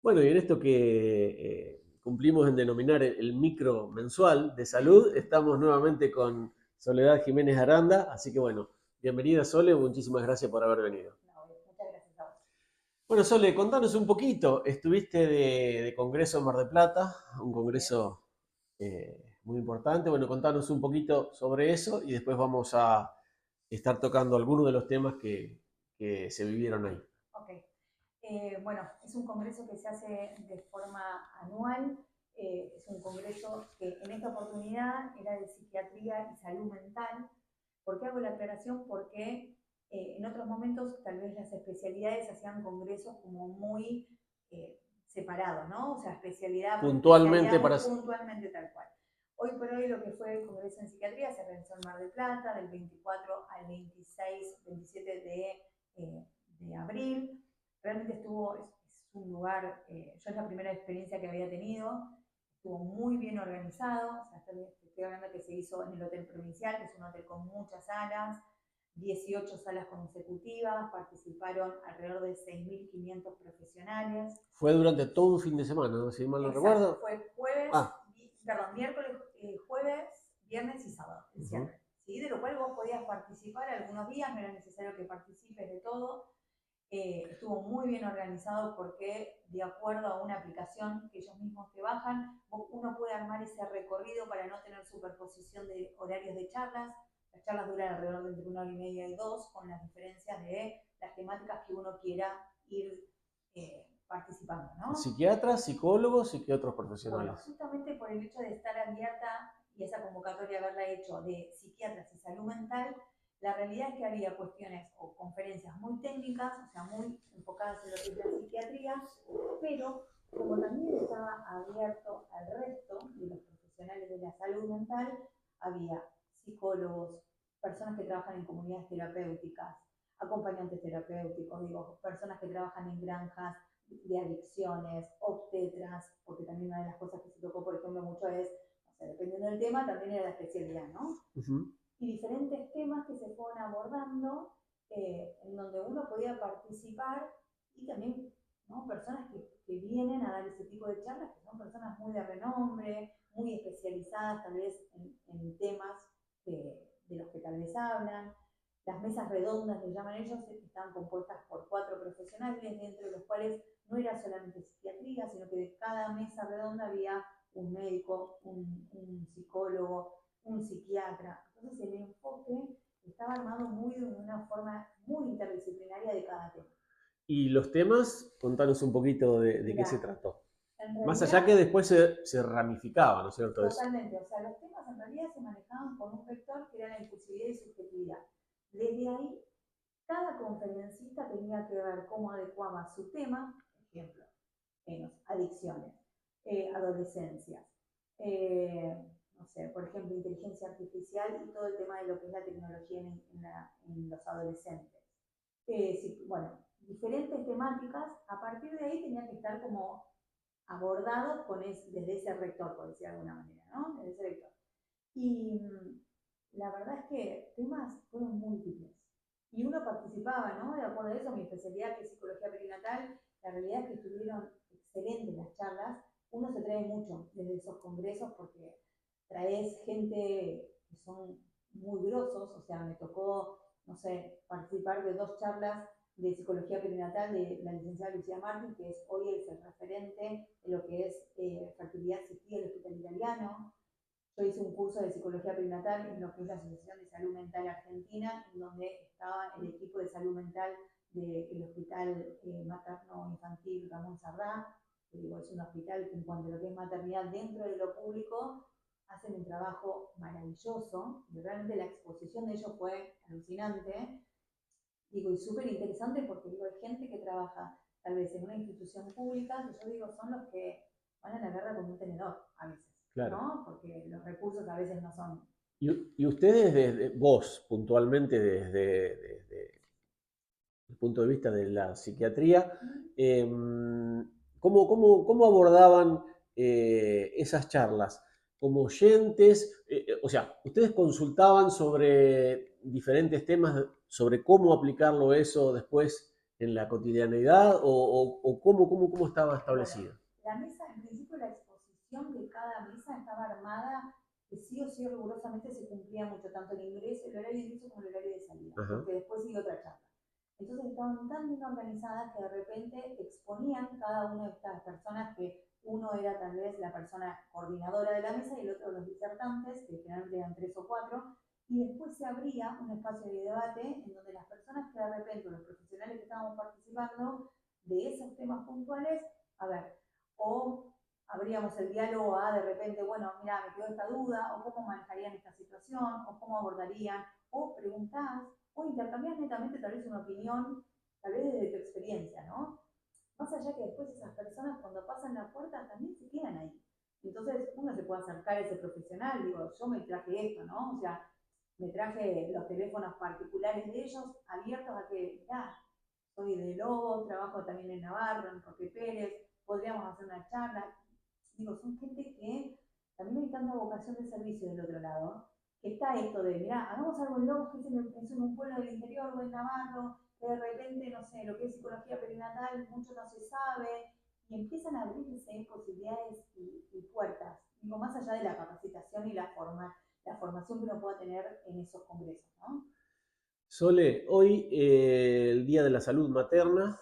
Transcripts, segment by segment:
Bueno, y en esto que cumplimos en denominar el micro mensual de salud, estamos nuevamente con Soledad Jiménez Aranda, así que bueno, bienvenida Sole, muchísimas gracias por haber venido. No, muchas gracias a vos. Bueno, Sole, contanos un poquito, estuviste de Congreso en Mar del Plata, un Así es. congreso muy importante, bueno, contanos un poquito sobre eso y después vamos a estar tocando algunos de los temas que se vivieron ahí. Ok. Bueno, es un congreso que se hace de forma anual. Es un congreso que en esta oportunidad era de psiquiatría y salud mental. ¿Por qué hago la aclaración? Porque en otros momentos tal vez las especialidades hacían congresos como muy separados, ¿no? O sea, especialidad por Puntualmente especialidad, para... muy puntualmente tal cual. Hoy por hoy lo que fue el Congreso en Psiquiatría se realizó en Mar del Plata del 24 al 26, 27 de abril. Realmente es un lugar, yo es la primera experiencia que había tenido, estuvo muy bien organizado, o sea, estoy hablando que se hizo en el Hotel Provincial, que es un hotel con muchas salas, 18 salas consecutivas, participaron alrededor de 6.500 profesionales. Fue durante todo un fin de semana, ¿no? Si mal no Exacto, recuerdo. fue jueves, Ah, perdón, miércoles, jueves, viernes y sábado, el ujú. cierre. ¿Sí? De lo cual vos podías participar algunos días, no era necesario que participes de todo. Estuvo muy bien organizado porque de acuerdo a una aplicación que ellos mismos te bajan, uno puede armar ese recorrido para no tener superposición de horarios de charlas. Las charlas duran alrededor de entre 1 hora y media y 2, con las diferencias de las temáticas que uno quiera ir participando, ¿no? Psiquiatras, psicólogos y qué otros Bueno, profesionales. justamente por el hecho de estar abierta y esa convocatoria haberla hecho de psiquiatras y salud mental, la realidad es que había cuestiones o conferencias muy técnicas, o sea, muy enfocadas en lo que es la psiquiatría, pero como también estaba abierto al resto de los profesionales de la salud mental, había psicólogos, personas que trabajan en comunidades terapéuticas, acompañantes terapéuticos, digo, personas que trabajan en granjas de adicciones, obstetras, porque también una de las cosas que se tocó, por ejemplo, mucho es, o sea, dependiendo del tema, también era la especialidad, ¿no? Ujú. Y diferentes temas que se fueron abordando, en donde uno podía participar y también, ¿no? Personas que vienen a dar ese tipo de charlas, que son personas muy de renombre, muy especializadas tal vez en temas de los que tal vez hablan. Las mesas redondas, que llaman ellos, estaban compuestas por 4 profesionales, dentro de los cuales no era solamente psiquiatría, sino que de cada mesa redonda había un médico, un psicólogo, un psiquiatra. Entonces el enfoque estaba armado muy de una forma muy interdisciplinaria de cada tema. Y los temas, contanos un poquito de qué se Mira, trató. en Más allá realidad, que después se ramificaba, ¿no es cierto? Es, totalmente, o sea, los temas en realidad se manejaban con un vector que era la impulsividad y subjetividad. Desde ahí, cada conferencista tenía que ver cómo adecuaba su tema, ejemplo, adicciones, adolescencias, no sé, por ejemplo, inteligencia artificial y todo el tema de lo que es la tecnología en los adolescentes. Sí, bueno, diferentes temáticas, a partir de ahí tenían que estar como abordados desde ese rector, por decir de alguna manera, ¿no? Desde ese rector. Y la verdad es que temas fueron múltiples. Y uno participaba, ¿no? De acuerdo a eso, mi especialidad que es psicología perinatal, la realidad es que estuvieron excelentes las charlas. Uno se trae mucho desde esos congresos porque traes gente que son muy grosos, o sea, me tocó, no sé, participar de 2 charlas de psicología perinatal de la licenciada Lucía Martín, que es hoy el referente de lo que es fertilidad asistida del hospital italiano. Yo hice un curso de psicología perinatal en lo que es la Asociación de Salud Mental Argentina, en donde estaba el equipo de salud mental del Hospital Materno Infantil Ramón Sardá, que digo, es un hospital que en cuanto a lo que es maternidad dentro de lo público, hacen un trabajo maravilloso, y realmente la exposición de ellos fue alucinante, digo, y súper interesante porque digo, hay gente que trabaja tal vez en una institución pública, que yo digo, son los que van a la guerra con un tenedor a veces, claro. ¿no? Porque los recursos a veces no son. Y ustedes, desde, vos puntualmente, desde el punto de vista de la psiquiatría, eh, cómo abordaban esas charlas? ¿Como oyentes? O sea, ¿ustedes consultaban sobre diferentes temas, sobre cómo aplicarlo eso después en la cotidianeidad o cómo estaba Bueno, establecida? la mesa, en principio la exposición de cada mesa estaba armada que sí o sí rigurosamente se cumplía mucho, tanto el ingreso, el horario de ingreso como el horario de salida, Ajá. porque después sigue otra charla. Entonces estaban tan bien organizadas que de repente exponían cada una de estas personas que uno era tal vez la persona coordinadora de la mesa y el otro los disertantes, que generalmente eran tres o cuatro, y después se abría un espacio de debate en donde las personas que de repente, los profesionales que estábamos participando de esos temas puntuales, a ver, o abríamos el diálogo a de repente, bueno, mira, me quedó esta duda, o cómo manejarían esta situación, o cómo abordarían, o preguntás, o intercambiás netamente tal vez una opinión, tal vez desde tu experiencia, ¿no? Más allá que después esas personas cuando pasan la puerta también se quedan ahí. Entonces uno se puede acercar a ese profesional, digo, yo me traje esto, ¿no? O sea, me traje los teléfonos particulares de ellos abiertos a que, mirá, soy de Lobo, trabajo también en Navarro, en Roque Pérez, podríamos hacer una charla. Digo, son gente que también hay tanta vocación de servicio del otro lado, que está esto de, mirá, hagamos algo en Lobos, que es en un pueblo del interior o en Navarro, que de repente, no sé, lo que es psicología perinatal, mucho no se sabe, y empiezan a abrirse posibilidades y puertas, digo, más allá de la capacitación y la formación que uno pueda tener en esos congresos, ¿no? Sole, hoy el Día de la Salud Materna,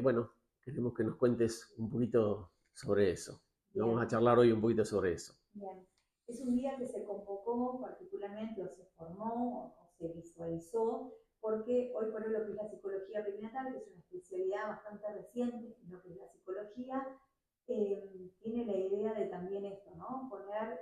bueno, queremos que nos cuentes un poquito sobre eso. Vamos a Bien. charlar hoy un poquito sobre eso. Bien, es un día que se convocó particularmente o se formó o se visualizó porque hoy por hoy lo que es la psicología perinatal, que es una especialidad bastante reciente en lo que es la psicología, tiene la idea de también esto, ¿no? Poner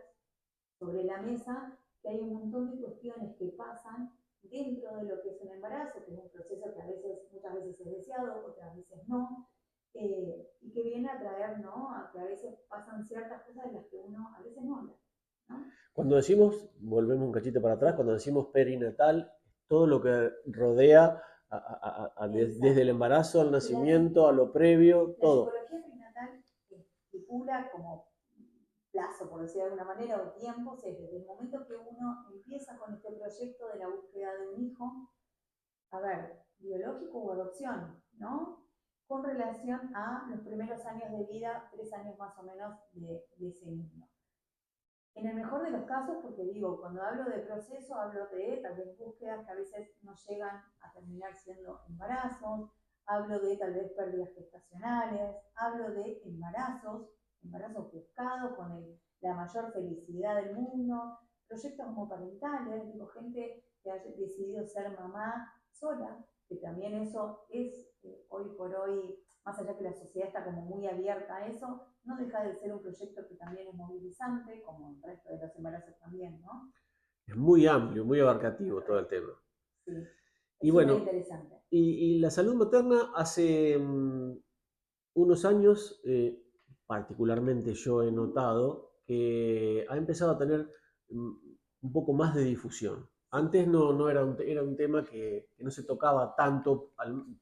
sobre la mesa que hay un montón de cuestiones que pasan dentro de lo que es un embarazo, que es un proceso que a veces, muchas veces es deseado, otras veces no, y que viene a traer, ¿no? A que a veces pasan ciertas cosas de las que uno a veces no habla, ¿no? Cuando decimos, volvemos un cachito para atrás, Sí, cuando decimos perinatal, todo lo que rodea desde el exacto. embarazo al La, nacimiento, a lo previo, la todo. psicología perinatal estipula como plazo, por decir de alguna manera, o tiempos, es desde el momento que uno empieza con este proyecto de la búsqueda de un hijo, a ver, biológico o adopción, ¿no? Con relación a los primeros años de vida, 3 años más o menos de ese niño. En el mejor de los casos, porque digo, cuando hablo de proceso, hablo de tal vez búsquedas que a veces no llegan a terminar siendo embarazos, hablo de tal vez pérdidas gestacionales, hablo de embarazos buscados con la mayor felicidad del mundo, proyectos homoparentales, digo, gente que ha decidido ser mamá sola, que también eso es hoy por hoy, más allá que la sociedad está como muy abierta a eso, no deja de ser un proyecto que también es movilizante, como el resto de los embarazos también, ¿no? Es muy amplio, muy abarcativo todo el tema. Sí, Y es súper bueno, interesante. y la salud materna hace unos años, particularmente yo he notado que ha empezado a tener mm, un poco más de difusión. Sí. Antes no era era un tema que no se tocaba tanto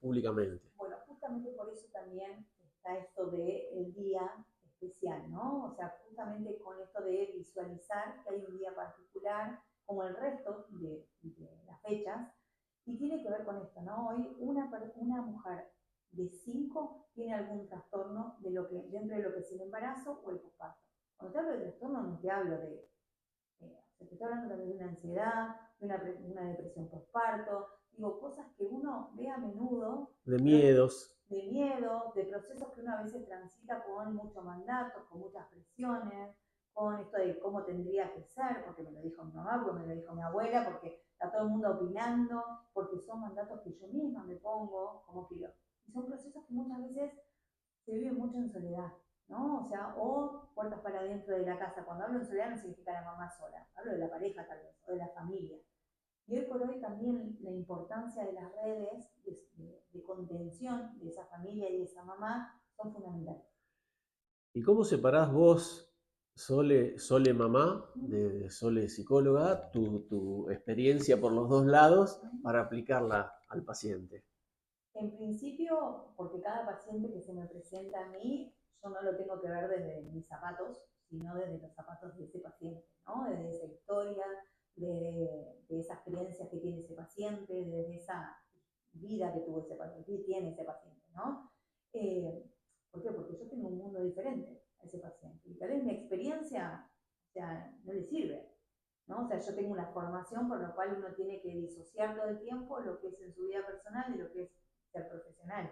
públicamente. Bueno, justamente por eso también está esto del día especial, ¿no? O sea, justamente con esto de visualizar que hay un día particular, como el resto de las fechas, y tiene que ver con esto, ¿no? Hoy una mujer de 5 tiene algún trastorno de lo que, dentro de lo que es el embarazo o el posparto. Cuando te hablo de trastorno no te hablo de se te está hablando también de una ansiedad, de una depresión postparto, digo, cosas que uno ve a menudo, De pero miedos. de miedo, de procesos que uno a veces transita con muchos mandatos, con muchas presiones, con esto de cómo tendría que ser, porque me lo dijo mi mamá, porque me lo dijo mi abuela, porque está todo el mundo opinando, porque son mandatos que yo misma me pongo como quiero. Y son procesos que muchas veces se vive mucho en soledad, ¿no? O sea, o puertas para adentro de la casa. Cuando hablo en soledad no significa la mamá sola, hablo de la pareja tal vez, o de la familia. Y hoy por hoy también la importancia de las redes de contención de esa familia y de esa mamá son fundamentales. ¿Y cómo separás vos, Sole mamá, de Sole psicóloga, tu experiencia por los dos lados para aplicarla al paciente? En principio, porque cada paciente que se me presenta a mí, yo no lo tengo que ver desde mis zapatos, sino desde los zapatos de ese paciente, ¿no? Desde esa historia, de esas creencias que tiene ese paciente, desde esa vida que tuvo ese paciente, que tiene ese paciente, ¿no? ¿Por qué? Porque yo tengo un mundo diferente a ese paciente. Y tal vez mi experiencia, o sea, no le sirve, ¿no? O sea, yo tengo una formación por lo cual uno tiene que disociar todo el tiempo lo que es en su vida personal de lo que es ser profesional.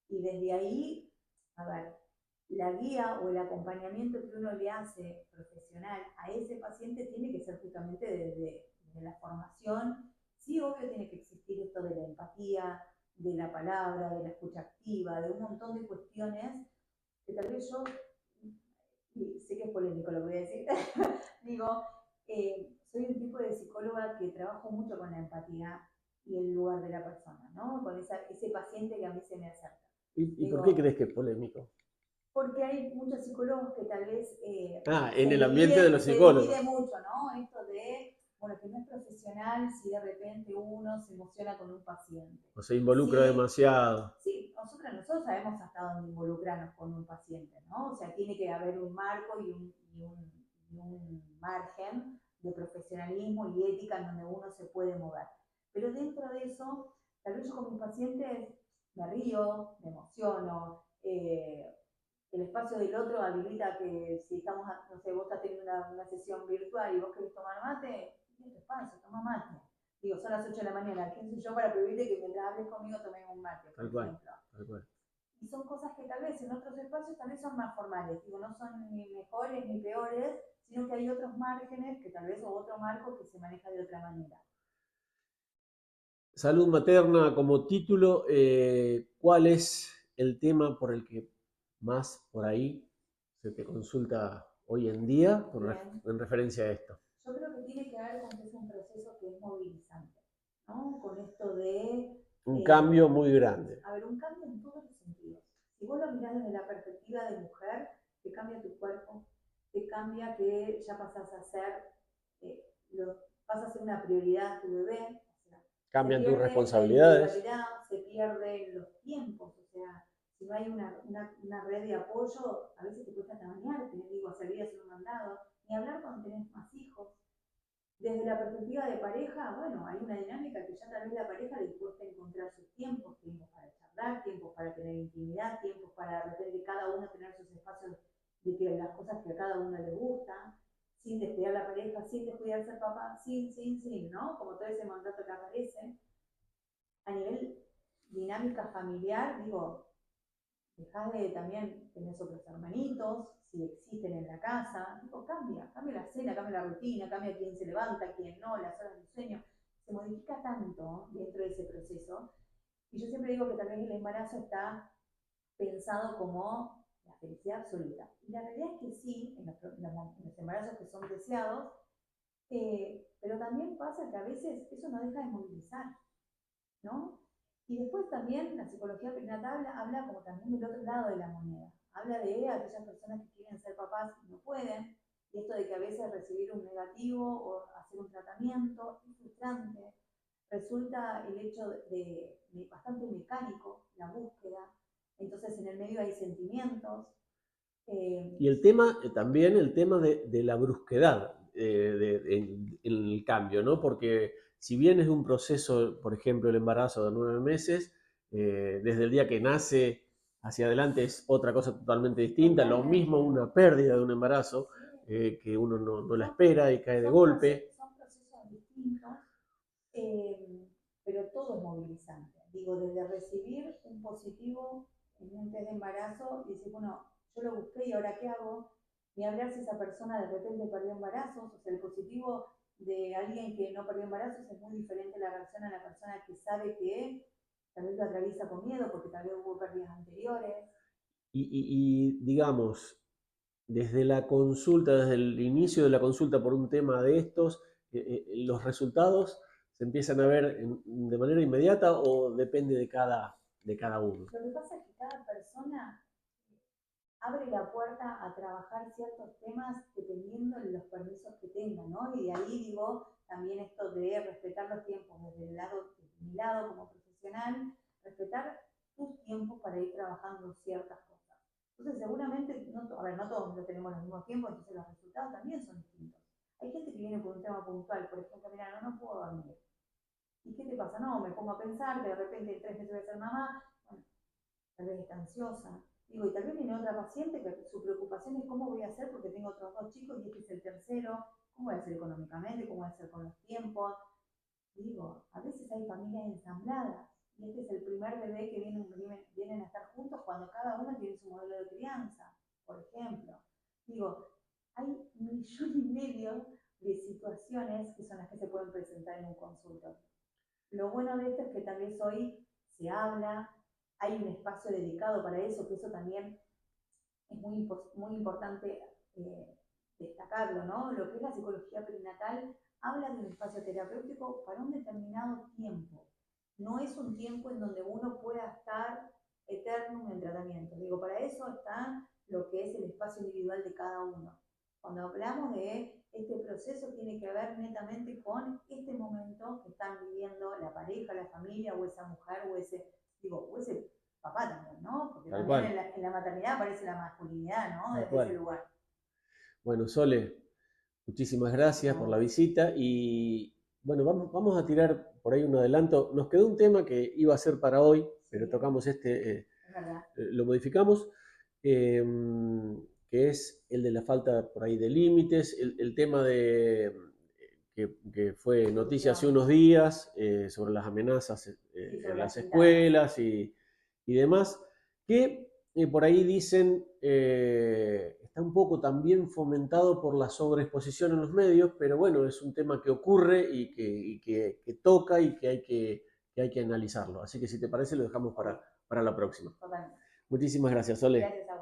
Y desde ahí, a ver, la guía o el acompañamiento que uno le hace profesional a ese paciente tiene que ser justamente desde la formación. Sí, obvio, tiene que existir esto de la empatía, de la palabra, de la escucha activa, de un montón de cuestiones que tal vez yo, y sé que es polémico lo que voy a decir, digo, soy un tipo de psicóloga que trabajo mucho con la empatía y el lugar de la persona, ¿no? Con ese paciente que a mí se me acerca. ¿Y por qué Digo, crees que es polémico? porque hay muchos psicólogos que tal vez En el ambiente de los se divide psicólogos. mucho, ¿no? Esto de, bueno, que no es profesional si de repente uno se emociona con un paciente. O se involucra Sí, demasiado. sí, nosotros sabemos hasta dónde involucrarnos con un paciente, ¿no? O sea, tiene que haber un marco y un margen de profesionalismo y ética en donde uno se puede mover. Pero dentro de eso, tal vez yo con mis pacientes me río, me emociono, el espacio del otro habilita que si estamos, no sé, vos estás teniendo una sesión virtual y vos querés tomar mate, tiene tu espacio, toma mate. Digo, son las 8 de la mañana, ¿quién soy yo para prohibirte que mientras hables conmigo tomemos un mate, por Tal cual, ejemplo? tal cual. Y son cosas que tal vez en otros espacios tal vez son más formales, digo, no son ni mejores ni peores, sino que hay otros márgenes que tal vez, o otro marco que se maneja de otra manera. Salud materna como título, ¿cuál es el tema por el que más por ahí se te consulta hoy en día Bien, en referencia a esto? yo creo que tiene que ver con que es un proceso que es movilizante, ¿no? Con esto de, Un cambio muy grande. a ver, un cambio en todos los sentidos. Si vos lo mirás desde la perspectiva de mujer, te cambia tu cuerpo, te cambia que ya pasás a ser, eh, vas a ser una prioridad a tu bebé, o sea, se Cambian tus pierde la responsabilidades. individualidad, se pierden los tiempos, o sea, si no hay una red de apoyo, a veces te cuesta hasta bañarte, digo, salir a hacer un mandado, ni hablar cuando tenés más hijos. Desde la perspectiva de pareja, bueno, hay una dinámica que ya tal vez la pareja le cuesta encontrar sus tiempos, tiempos para charlar, tiempos para tener intimidad, tiempos para de repente cada uno tener sus espacios de que las cosas que a cada uno le gusta, sin descuidar la pareja, sin descuidarse el papá, sin, ¿no? Como todo ese mandato que aparece. A nivel dinámica familiar, digo, dejás de también tener otros hermanitos, si existen en la casa, digo, cambia la cena, cambia la rutina, cambia quién se levanta, quién no, las horas de sueño, se modifica tanto dentro de ese proceso. Y yo siempre digo que tal vez el embarazo está pensado como la felicidad absoluta. Y la realidad es que sí, en los embarazos que son deseados, pero también pasa que a veces eso no deja de movilizar, ¿no? Y después también la psicología perinatal habla como también del otro lado de la moneda. Habla de aquellas personas que quieren ser papás y no pueden, y esto de que a veces recibir un negativo o hacer un tratamiento es frustrante. Resulta el hecho de bastante mecánico la búsqueda, entonces en el medio hay sentimientos. Y el tema, también el tema de la brusquedad en el cambio, ¿no? Porque si bien es un proceso, por ejemplo, el embarazo de 9 meses, desde el día que nace hacia adelante es otra cosa totalmente distinta. Lo mismo Totalmente. una pérdida de un embarazo, que uno no la Son, espera y cae de golpe. son procesos distintos, pero todo es movilizante. Digo, desde recibir un positivo en un test de embarazo y decir, bueno, yo lo busqué y ahora qué hago, ni hablar si esa persona de repente perdió embarazos, o sea, el positivo de alguien que no perdió embarazos es muy diferente la reacción a la persona que sabe que tal vez lo atraviesa con miedo porque tal vez hubo pérdidas anteriores. Digamos, desde la consulta, desde el inicio de la consulta por un tema de estos, los resultados se empiezan a ver de manera inmediata o depende de cada uno. Lo que pasa es que cada persona abre la puerta a trabajar ciertos temas dependiendo de los permisos que tenga, ¿no? Y de ahí digo también esto de respetar los tiempos desde mi lado como profesional, respetar tus tiempos para ir trabajando ciertas cosas. Entonces seguramente, no, a ver, no todos tenemos los mismos tiempos, entonces los resultados también son distintos. Hay gente que viene por un tema puntual, por ejemplo, mira, no puedo dormir. ¿Y qué te pasa? No, me pongo a pensar que de repente en 3 meses voy a ser mamá, bueno, tal vez está ansiosa. Digo, y tal vez viene otra paciente que su preocupación es cómo voy a hacer porque tengo otros 2 chicos y este es el tercero, cómo voy a hacer económicamente, cómo voy a hacer con los tiempos. Digo, a veces hay familias ensambladas y este es el primer bebé que vienen a estar juntos cuando cada uno tiene su modelo de crianza, por ejemplo. Digo, hay 1,5 millones de situaciones que son las que se pueden presentar en un consultorio. Lo bueno de esto es que tal vez hoy se habla, hay un espacio dedicado para eso, que eso también es muy importante destacarlo, ¿no? Lo que es la psicología perinatal habla de un espacio terapéutico para un determinado tiempo. No es un tiempo en donde uno pueda estar eterno en el tratamiento. Digo, para eso está lo que es el espacio individual de cada uno. Cuando hablamos de este proceso tiene que ver netamente con este momento que están viviendo la pareja, la familia, o esa mujer, o ese papá también, ¿no? Porque Tal también cual, en la maternidad aparece la masculinidad, ¿no? tal Desde ese cual. lugar. Bueno, Sole, muchísimas gracias por la visita y bueno, vamos a tirar por ahí un adelanto. Nos quedó un tema que iba a ser para hoy, pero Sí, tocamos este, es verdad. lo modificamos, eh, que es el de la falta por ahí de límites, el tema de que fue noticia hace Surgió, unos días sobre las amenazas sí, sobre en las las pintadas. escuelas y demás, que por ahí dicen está un poco también fomentado por la sobreexposición en los medios, pero bueno, es un tema que ocurre que toca y que hay que analizarlo. Así que si te parece lo dejamos para la próxima. Totalmente. Muchísimas gracias, Sole. Gracias a